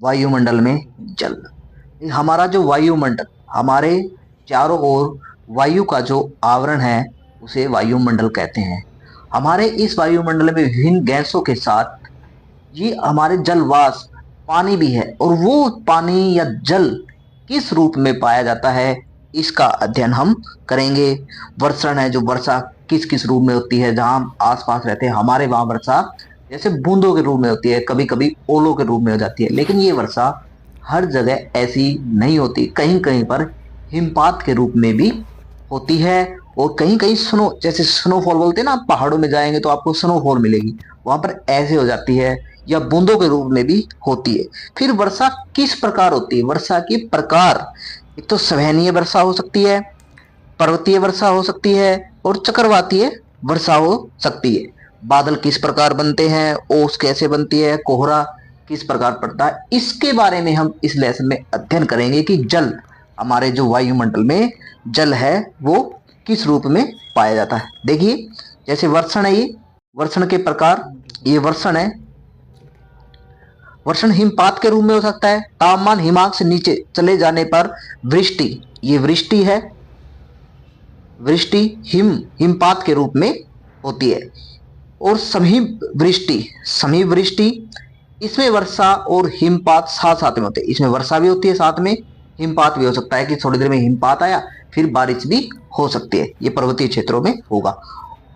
वायुमंडल में जल। हमारा जो वायुमंडल, हमारे चारों ओर वायु का जो आवरण है उसे वायुमंडल कहते हैं। हमारे इस वायुमंडल में विभिन्न गैसों के साथ ये हमारे जल वाष्प पानी भी है, और वो पानी या जल किस रूप में पाया जाता है इसका अध्ययन हम करेंगे। वर्षण है, जो वर्षा किस किस रूप में होती है, जहां हम आसपास रहते हैं हमारे वहां वर्षा जैसे बूंदों के रूप में होती है, कभी कभी ओलों के रूप में हो जाती है, लेकिन ये वर्षा हर जगह ऐसी नहीं होती। कहीं कहीं पर हिमपात के रूप में भी होती है, और कहीं कहीं स्नो, जैसे स्नोफॉल बोलते हैं ना, आप पहाड़ों में जाएंगे तो आपको स्नोफॉल मिलेगी, वहां पर ऐसे हो जाती है, या बूंदों के रूप में भी होती है। फिर वर्षा किस प्रकार होती है? वर्षा के प्रकार, एक तो सवहनीय वर्षा हो सकती है, पर्वतीय वर्षा हो सकती है, और चक्रवातीय वर्षा हो सकती है। बादल किस प्रकार बनते हैं, ओस कैसे बनती है, कोहरा किस प्रकार पड़ता है, इसके बारे में हम इस लेसन में अध्ययन करेंगे कि जल, हमारे जो वायुमंडल में जल है वो किस रूप में पाया जाता है। देखिए, जैसे वर्षण है, ये वर्षण के प्रकार, ये वर्षण है। वर्षण हिमपात के रूप में हो सकता है, तापमान हिमांक से नीचे चले जाने पर वृष्टि, ये वृष्टि है, वृष्टि हिमपात के रूप में होती है। और वृष्टि, समी वृष्टि, इसमें वर्षा और हिमपात साथ साथ में होते हैं। इसमें वर्षा भी होती है, साथ में हिमपात भी हो सकता है कि थोड़ी देर में हिमपात आया, फिर बारिश भी हो सकती है, ये पर्वतीय क्षेत्रों में होगा।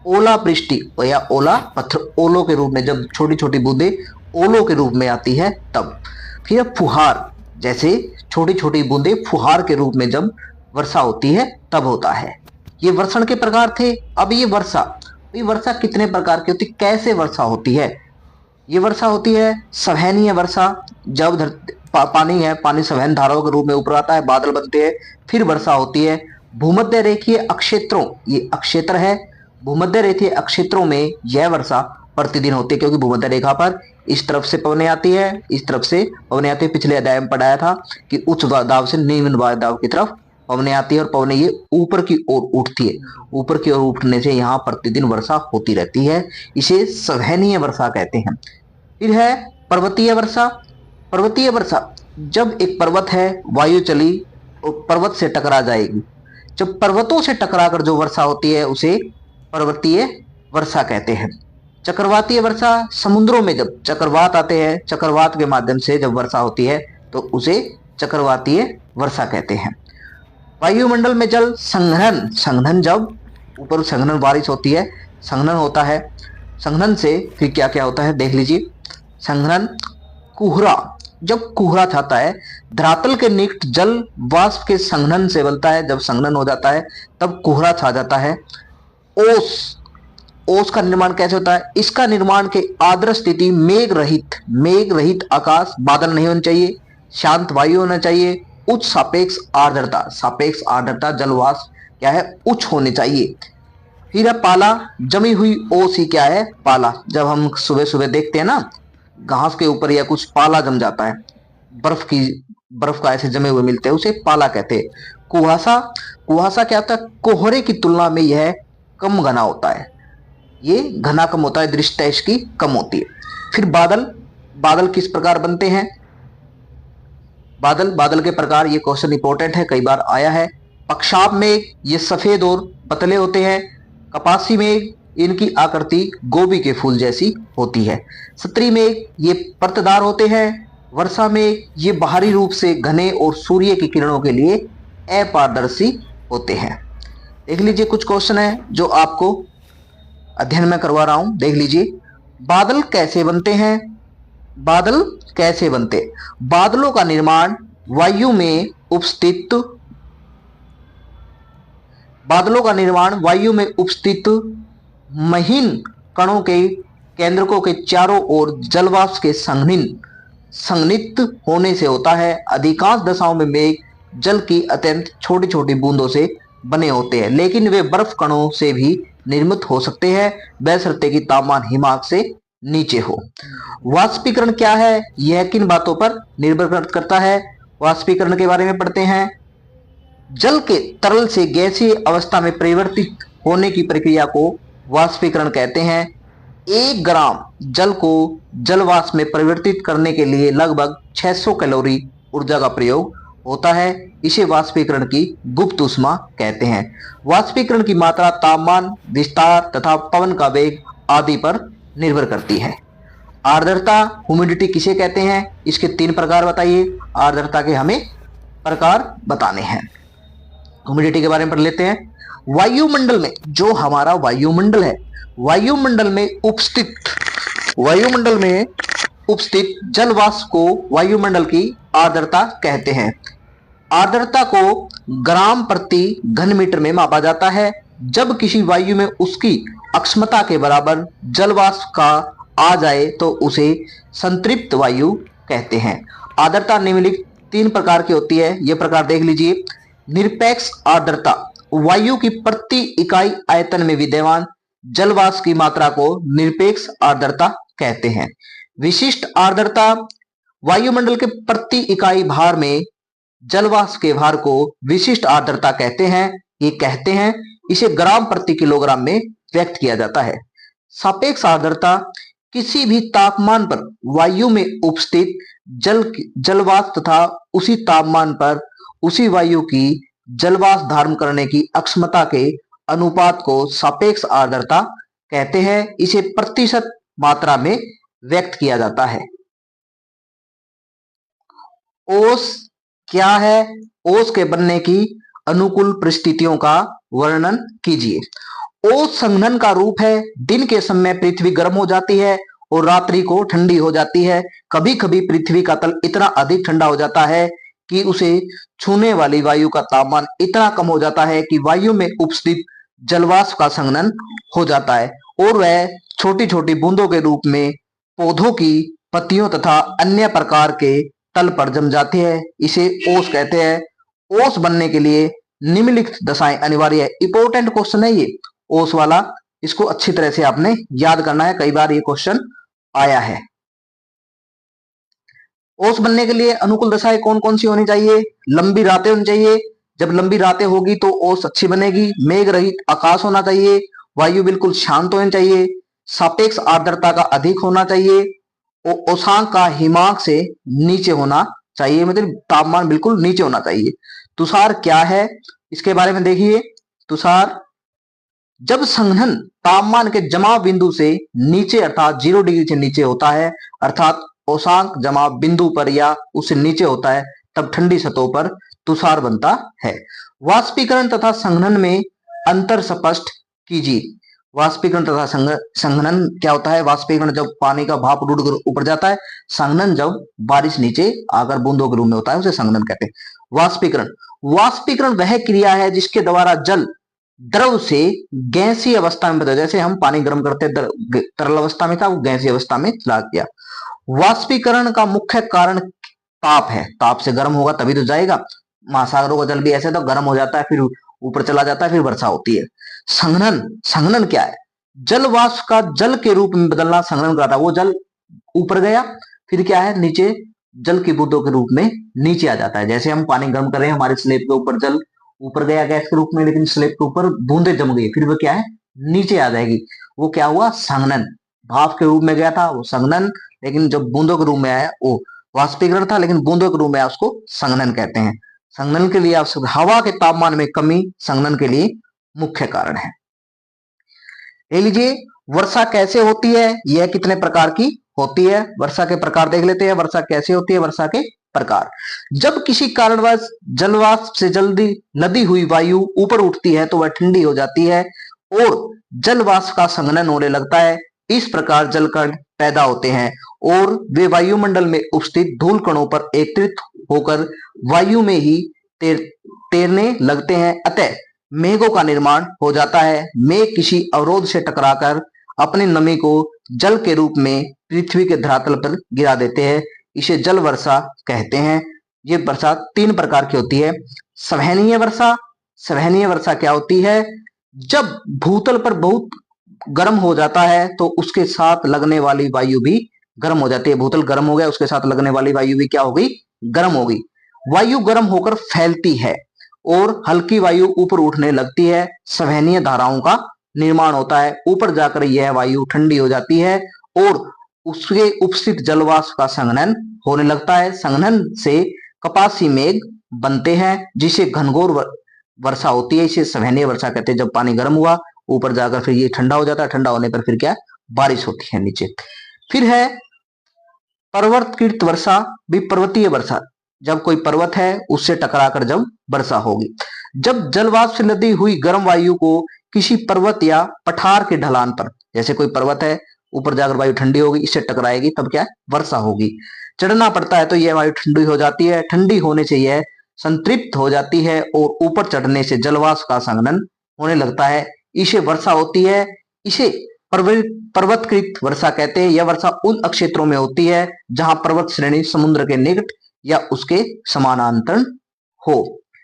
ओला वृष्टि या ओला पत्थर, ओलों के रूप में, जब छोटी छोटी बूंदे ओलों के रूप में आती है तब। फिर फुहार, जैसे छोटी छोटी बूंदे फुहार के रूप में जब वर्षा होती है तब होता है। ये वर्षण के प्रकार थे। अब ये वर्षा कितने प्रकार की होती, कैसे वर्षा होती है? ये वर्षा होती है सवहनीय वर्षा, जब पानी है, पानी सवहन धाराओं के रूप में ऊपर आता है, बादल बनते हैं, फिर वर्षा होती है। भूमध्य रेखीय अक्षेत्रों, ये अक्षेत्र है, भूमध्य रेखीय अक्षेत्रों में यह वर्षा प्रतिदिन होती है, क्योंकि भूमध्य रेखा पर इस तरफ से पवनें आती है, इस तरफ से पवनें आती है। पिछले अध्याय में पढ़ाया था कि उच्च दाब से निम्न दाब की तरफ पवनें आती है, और पवनें ये ऊपर की ओर उठती है, ऊपर की ओर उठने से यहाँ प्रतिदिन वर्षा होती रहती है, इसे सवहनीय वर्षा कहते हैं। फिर है पर्वतीय वर्षा। पर्वतीय वर्षा, जब एक पर्वत है, वायु चली और पर्वत से टकरा जाएगी, जब पर्वतों से टकराकर जो वर्षा होती है उसे पर्वतीय वर्षा कहते हैं। चक्रवातीय वर्षा, समुद्रों में जब चक्रवात आते हैं, चक्रवात के माध्यम से जब वर्षा होती है तो उसे चक्रवातीय वर्षा कहते हैं। वायुमंडल में जल संघनन, संघनन, जब ऊपर संघनन बारिश होती है, संघनन होता है, संघनन से फिर क्या क्या होता है देख लीजिए। संघनन, कुहरा, जब कुहरा छाता है, धरातल के निकट जल वाष्प के संघनन से बनता है, जब संघनन हो जाता है तब कुहरा छा जाता है। ओस, ओस का निर्माण कैसे होता है? इसका निर्माण के आदर्श स्थिति मेघ रहित आकाश, बादल नहीं होने चाहिए, शांत वायु होना चाहिए, उच्च सापेक्ष आर्द्रता जलवाष्प क्या है, उच्च होने चाहिए। फिर है पाला, जमी हुई ओस ही क्या है, पाला। जब हम सुबह सुबह देखते हैं ना, घास के ऊपर या कुछ पाला जम जाता है, बर्फ का ऐसे जमे हुए मिलते हैं, उसे पाला कहते हैं। कुहासा, कुहासा क्या होता है? कोहरे की तुलना में यह कम घना होता है, ये घना कम होता है, दृश्यता इसकी कम होती है। फिर बादल, बादल किस प्रकार बनते हैं? बादल के प्रकार, ये क्वेश्चन इंपॉर्टेंट है, कई बार आया है। पक्षाप मेघ, ये सफेद और पतले होते हैं। कपासी मेघ, इनकी आकृति गोभी के फूल जैसी होती है। सत्री मेघ, ये परतदार होते हैं। वर्षा मेघ, ये बाहरी रूप से घने और सूर्य की किरणों के लिए अपारदर्शी होते हैं। देख लीजिए, कुछ क्वेश्चन है जो आपको अध्ययन में करवा रहा हूं, देख लीजिए। बादल कैसे बनते हैं? बादल कैसे बनते? बादलों का निर्माण वायु में उपस्थित, बादलों का निर्माण वायु में उपस्थित महीन कणों के केंद्रकों के चारों ओर जलवाष्प के संघनित होने से होता है। अधिकांश दशाओं में मेघ जल की अत्यंत छोटी छोटी बूंदों से बने होते हैं, लेकिन वे बर्फ कणों से भी निर्मित हो सकते हैं, बशर्ते कि तापमान हिमांक से नीचे हो। वाष्पीकरण क्या है? यह किन बातों पर निर्भर करता है? वाष्पीकरण के बारे में पढ़ते हैं। जल के तरल से गैसीय अवस्था में परिवर्तित होने की प्रक्रिया को वाष्पीकरण कहते हैं। 1 ग्राम जल को जलवाष्प में परिवर्तित करने के लिए लगभग 600 कैलोरी ऊर्जा का प्रयोग होता है। इसे वाष्पीकरण की गुप्त ऊष्मा कहते हैं। वाष्पीकरण की मात्रा तापमान, विस्तार तथा पवन का वेग आदि पर निर्भर करती है। आर्द्रता, ह्यूमिडिटी किसे कहते हैं? इसके 3 प्रकार बताइए। आर्द्रता के हमें प्रकार बताने हैं। ह्यूमिडिटी के बारे में पढ़ लेते हैं। वायुमंडल में, जो हमारा वायुमंडल है, वायुमंडल में उपस्थित जल वाष्प को वायुमंडल की आर्द्रता कहते हैं। आर्द्रता को ग्राम प्रति घन मीटर में मापा जाता है। जब किसी वायु में उसकी अक्षमता के बराबर जल वाष्प का आ जाए तो उसे संतृप्त वायु कहते हैं। आर्द्रता निम्नलिखित 3 प्रकार की होती है। यह प्रकार देख लीजिए। निरपेक्ष आर्द्रता, वायु की प्रति इकाई आयतन में विद्यमान जल वाष्प की मात्रा को निरपेक्ष आर्द्रता कहते हैं। विशिष्ट आर्द्रता, वायुमंडल के प्रति इकाई भार में जल वाष्प के भार को विशिष्ट आर्द्रता कहते हैं। इसे ग्राम प्रति किलोग्राम में व्यक्त किया जाता है। सापेक्ष आर्द्रता, किसी भी तापमान पर वायु में उपस्थित जल वाष्प तथा उसी तापमान पर उसी वायु की जलवाष्प धारण करने की अक्षमता के अनुपात को सापेक्ष आर्द्रता कहते हैं। इसे प्रतिशत मात्रा में व्यक्त किया जाता है। ओस क्या है? ओस के बनने की अनुकूल परिस्थितियों का वर्णन कीजिए। ओस संघनन का रूप है। दिन के समय पृथ्वी गर्म हो जाती है और रात्रि को ठंडी हो जाती है। कभी कभी पृथ्वी का तल इतना अधिक ठंडा हो जाता है कि उसे छूने वाली वायु का तापमान इतना कम हो जाता है कि वायु में उपस्थित जलवाष्प का संघनन हो जाता है और वह छोटी छोटी बूंदों के रूप में पौधों की पत्तियों तथा अन्य प्रकार के तल पर जम जाती है। इसे ओस कहते हैं। ओस बनने के लिए निम्नलिखित दशाएं अनिवार्य है। इंपॉर्टेंट क्वेश्चन है ये ओस वाला, इसको अच्छी तरह से आपने याद करना है। कई बार ये क्वेश्चन आया है। ओस बनने के लिए अनुकूल दशाएं कौन कौन सी होनी चाहिए? लंबी रातें होनी चाहिए। जब लंबी रातें होगी तो ओस अच्छी बनेगी। मेघ रहित आकाश होना चाहिए। वायु बिल्कुल शांत होनी चाहिए। सापेक्ष आर्द्रता का अधिक होना चाहिए। ओसांक का हिमांक से नीचे होना चाहिए, मतलब तापमान बिल्कुल नीचे होना चाहिए। तुषार क्या है? इसके बारे में देखिए। तुषार जब संघनन तापमान के जमाव बिंदु से नीचे अर्थात 0 डिग्री से नीचे होता है, अर्थात ओसांक जमाव बिंदु पर या उससे नीचे होता है, तब ठंडी सतहों पर तुषार बनता है। वाष्पीकरण तथा संघनन में अंतर स्पष्ट कीजिए। वाष्पीकरण तथा संघनन क्या होता है? वाष्पीकरण जब पानी का भाप उड़कर ऊपर जाता है। संघनन जब बारिश नीचे आकर बूंदों के रूप में होता है, उसे संघनन कहते हैं। वाष्पीकरण वह क्रिया है जिसके द्वारा जल द्रव से गैसीय अवस्था में बदल, जैसे हम पानी गर्म करते हैं, तरल अवस्था में था, वो गैसीय अवस्था में चला गया। वाष्पीकरण का मुख्य कारण ताप है। ताप से गर्म होगा तभी तो जाएगा। महासागरों का जल भी ऐसे तो गर्म हो जाता है, फिर ऊपर चला जाता है, फिर वर्षा होती है। संघनन क्या है? जल वाष्प का जल के रूप में बदलना संघनन कराता है। वो जल ऊपर गया, फिर क्या है, नीचे जल की बूंदों के रूप में नीचे आ जाता है। जैसे हम पानी गर्म कर रहे हैं, हमारे स्लेब के ऊपर जल ऊपर गया गैस के रूप में, लेकिन स्लेब के ऊपर बूंदे जम गई, फिर वो क्या है, नीचे आ जाएगी। वो क्या हुआ? संघनन। भाप के रूप में गया था वो संघनन, लेकिन जब बूंदों के रूप में आया वो वाष्पीकरण था, लेकिन बूंदों के रूप में आया उसको संघनन कहते हैं। संघनन के लिए आवश्यक हवा के तापमान में कमी संघनन के लिए मुख्य कारण है। ले लीजिए, वर्षा कैसे होती है? यह कितने प्रकार की होती है? वर्षा के प्रकार देख लेते हैं। वर्षा कैसे होती है? वर्षा के प्रकार। जब किसी कारणवश जलवाष्प से जल्दी लदी हुई वायु ऊपर उठती है तो वह ठंडी हो जाती है और जलवाष्प का संघनन होने लगता है। इस प्रकार जलकण पैदा होते हैं और वे वायुमंडल में उपस्थित धूल कणों पर एकत्रित होकर वायु में ही तैरने लगते हैं। अतः मेघों का निर्माण हो जाता है। मेघ किसी अवरोध से टकराकर अपनी नमी को जल के रूप में पृथ्वी के धरातल पर गिरा देते हैं। इसे जल वर्षा कहते हैं। ये वर्षा 3 प्रकार की होती है। संवहनीय वर्षा। संवहनीय वर्षा क्या होती है? जब भूतल पर बहुत गर्म हो जाता है तो उसके साथ लगने वाली वायु भी गर्म हो जाती है। भूतल गर्म हो गया, उसके साथ लगने वाली वायु भी क्या हो गई? गर्म हो गई। वायु गर्म होकर फैलती है और हल्की वायु ऊपर उठने लगती है। संवहनीय धाराओं का निर्माण होता है। ऊपर जाकर यह वायु ठंडी हो जाती है और उसके उपस्थित जलवाष्प का संघनन होने लगता है। संघनन से कपासी मेघ बनते हैं जिसे घनघोर वर्षा होती है। इसे सवहनीय वर्षा कहते हैं। जब पानी गर्म हुआ ऊपर जाकर फिर ये ठंडा हो जाता है, ठंडा होने पर फिर क्या बारिश होती है नीचे। फिर है पर्वतकृत वर्षा भी पर्वतीय वर्षा, जब कोई पर्वत है उससे टकराकर जब वर्षा होगी। जब जलवाष्प से लदी हुई गर्म वायु को किसी पर्वत या पठार के ढलान पर, जैसे कोई पर्वत है ऊपर जाकर वायु ठंडी होगी, इससे टकराएगी तब क्या वर्षा होगी। चढ़ना पड़ता है तो यह वायु ठंडी हो जाती है। ठंडी होने से यह संतृप्त हो जाती है और ऊपर चढ़ने से जलवाष्प का संघनन होने लगता है, इसे वर्षा होती है। इसे पर्वतकृत वर्षा कहते हैं। यह वर्षा उन क्षेत्रों में होती है जहां पर्वत श्रेणी समुद्र के निकट या उसके समानांतर हो।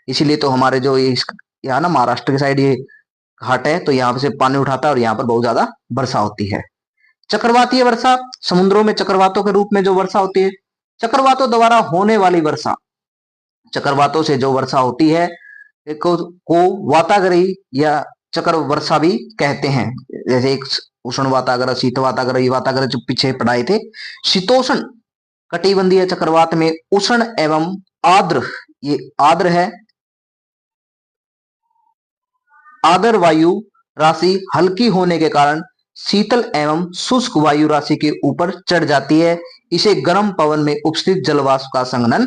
इसीलिए तो हमारे जो यहाँ ना महाराष्ट्र के साइड ये घाट है तो यहाँ से पानी उठाता है और यहाँ पर बहुत ज्यादा वर्षा होती है। चक्रवातीय वर्षा, समुद्रों में चक्रवातों के रूप में जो वर्षा होती है। चक्रवातों द्वारा होने वाली वर्षा, चक्रवातों से जो वर्षा होती है को वाताग्रही या चक्र वर्षा भी कहते हैं। जैसे एक उष्ण वाताग्रह, शीत वाताग्रह, ये वाताग्रह जो पीछे पढ़ाए थे। शीतोष्ण कटिबंधीय चक्रवात में उष्ण एवं आर्द्र, ये आर्द्र है, आर्द्र वायु राशि हल्की होने के कारण शीतल एवं शुष्क वायु राशि के ऊपर चढ़ जाती है। इसे गर्म पवन में उपस्थित जलवाष्प का संघनन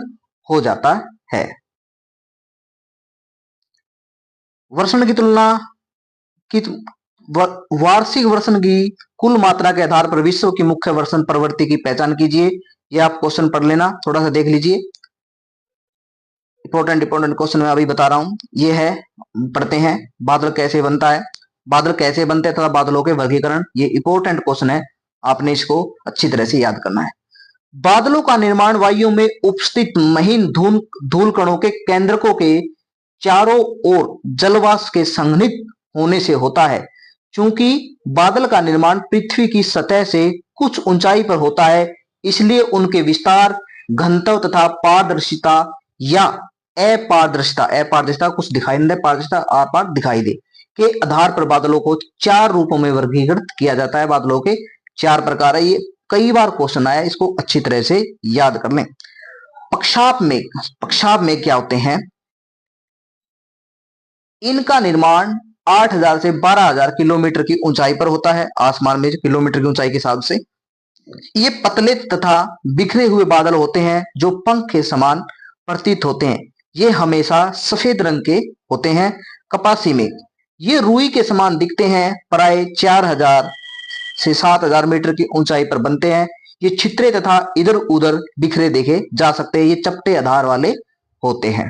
हो जाता है। वर्षण की तुलना की वार्षिक वर्षण की कुल मात्रा के आधार पर विश्व की मुख्य वर्षण प्रवृत्ति की पहचान कीजिए। यह आप क्वेश्चन पढ़ लेना, थोड़ा सा देख लीजिए। इंपॉर्टेंट क्वेश्चन मैं अभी बता रहा हूं। ये है, पढ़ते हैं, बादल कैसे बनता है, बादल कैसे बनते हैं तथा बादलों के वर्गीकरण। ये इंपॉर्टेंट क्वेश्चन है, आपने इसको अच्छी तरह से याद करना है। बादलों का निर्माण वायु में उपस्थित महीन धूल कणों के केंद्रकों के चारों ओर जलवाष्प के संघनित होने से होता है। चूंकि बादल का निर्माण पृथ्वी की सतह से कुछ ऊंचाई पर होता है, इसलिए उनके विस्तार, घनत्व तथा पारदर्शिता या अपारदर्शिता कुछ दिखाई नहीं दे, पारदर्शिता आर पार दिखाई दे, के आधार पर बादलों को चार रूपों में वर्गीकृत किया जाता है। बादलों के चार प्रकार है। ये कई बार क्वेश्चन आया, इसको अच्छी तरह से याद कर लें। पक्षाप मेघ क्या होते हैं? इनका निर्माण 8000 से 12000 किलोमीटर की ऊंचाई पर होता है। आसमान में जो किलोमीटर की ऊंचाई के हिसाब से ये पतले तथा बिखरे हुए बादल होते हैं जो पंख के समान प्रतीत होते हैं। ये हमेशा सफेद रंग के होते हैं। कपासी मेघ, ये रुई के समान दिखते हैं। प्राय 4000 से 7000 मीटर की ऊंचाई पर बनते हैं। ये छितरे तथा इधर उधर बिखरे देखे जा सकते हैं। ये चपटे आधार वाले होते हैं।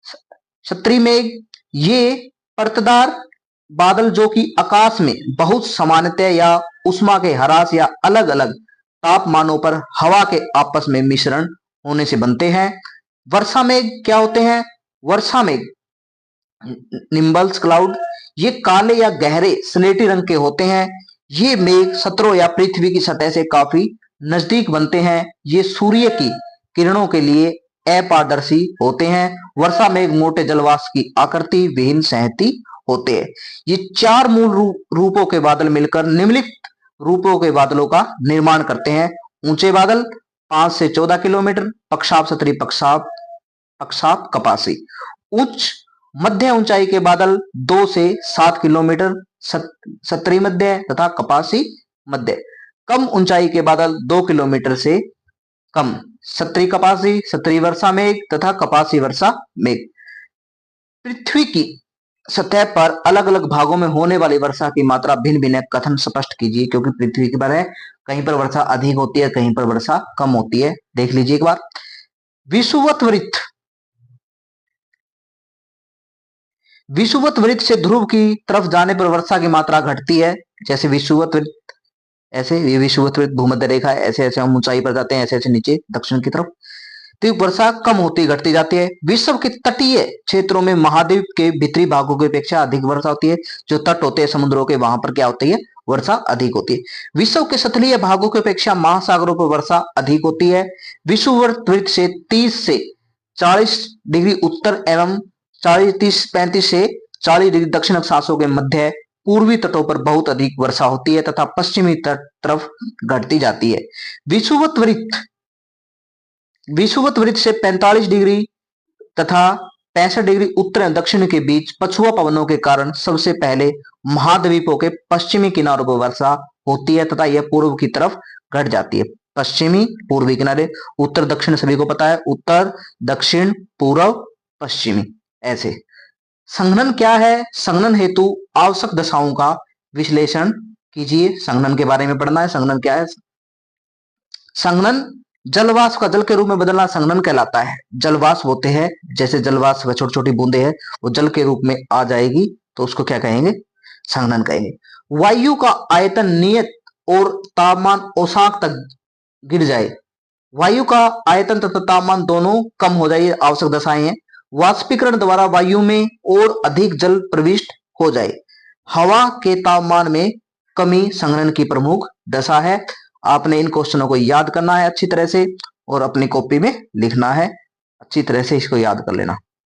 क्षत्रिय मेघ, ये परतदार बादल जो कि आकाश में बहुत सामान्यतः या उष्मा के ह्रास या अलग अलग तापमानों पर हवा के आपस में मिश्रण होने से बनते हैं। वर्षा मेघ क्या होते हैं? वर्षा मेघ, निम्बल्स क्लाउड, ये काले या गहरे स्लेटी रंग के होते हैं। ये मेघ सतरों या पृथ्वी की सतह से काफी नजदीक बनते हैं। ये सूर्य की किरणों के लिए अपारदर्शी होते हैं। वर्षा मेघ मोटे जलवाष्प की आकृति विहीन सहती होते हैं। ये चार मूल रूपों के बादल मिलकर निम्नलिखित रूपों के बादलों का निर्माण करते हैं। ऊंचे बादल 5 से 14 किलोमीटर, पक्षाप क्षत्रिय, पक्षाप कपासी। उच्च मध्य ऊंचाई के बादल 2 से 7 किलोमीटर, क्षत्रिय मध्य तथा कपासी मध्य। कम ऊंचाई के बादल 2 किलोमीटर से कम, क्षत्रिय कपासी, क्षत्रिय वर्षा मेघ तथा कपासी वर्षा मेघ। पृथ्वी की सतह पर अलग अलग भागों में होने वाली वर्षा की मात्रा भिन्न भिन्न, कथन स्पष्ट कीजिए, क्योंकि पृथ्वी के पर है, कहीं पर वर्षा अधिक होती है, कहीं पर वर्षा कम होती है। देख लीजिए एक बार। विषुवत वृत्त से ध्रुव की तरफ जाने पर वर्षा की मात्रा घटती है। जैसे विषुवत वृत्त, ऐसे ये विषुवत वृत्त भूमध्य रेखा है, ऐसे ऐसे हम ऊंचाई पर जाते हैं, ऐसे ऐसे नीचे दक्षिण की तरफ, तो वर्षा कम होती घटती जाती है। विश्व के तटीय क्षेत्रों में महाद्वीप के भीतरी भागों की अपेक्षा अधिक वर्षा होती है। जो तट होते हैं समुद्रों के, वहां पर क्या होती है? वर्षा अधिक होती है। विश्व के सतलीय भागों की अपेक्षा महासागरों पर वर्षा अधिक होती है। विषुवत वृत्त से 30 से 40 डिग्री उत्तर एवं 35 से 40 डिग्री दक्षिण अक्षांशों के मध्य पूर्वी तटों पर बहुत अधिक वर्षा होती है तथा पश्चिमी तट तरफ घटती जाती है। विषुवत वृत्त से 45 डिग्री तथा 65 डिग्री उत्तर एवं दक्षिण के बीच पछुआ पवनों के कारण सबसे पहले महाद्वीपों के पश्चिमी किनारों पर वर्षा होती है तथा यह पूर्व की तरफ घट जाती है। पश्चिमी पूर्वी किनारे, उत्तर दक्षिण सभी को पता है, उत्तर दक्षिण पूर्व पश्चिमी, ऐसे। संघनन क्या है? संघनन हेतु आवश्यक दशाओं का विश्लेषण कीजिए। संघनन के बारे में पढ़ना है। संघनन क्या है? संघनन जलवाष्प का जल के रूप में बदलना संघनन कहलाता है। जलवाष्प होते हैं, जैसे जलवाष्प छोटी छोटी बूंदे हैं, वो जल के रूप में आ जाएगी तो उसको क्या कहेंगे? संघनन कहेंगे। वायु का आयतन नियत और तापमान औसत तक गिर जाए। वायु का आयतन तथा तापमान दोनों कम हो जाए, आवश्यक दशाएं हैं। वाष्पीकरण द्वारा वायु में और अधिक जल प्रविष्ट हो जाए। हवा के तापमान में कमी संघनन की प्रमुख दशा है। आपने इन क्वेश्चनों को याद करना है अच्छी तरह से और अपनी कॉपी में लिखना है। अच्छी तरह से इसको याद कर लेना।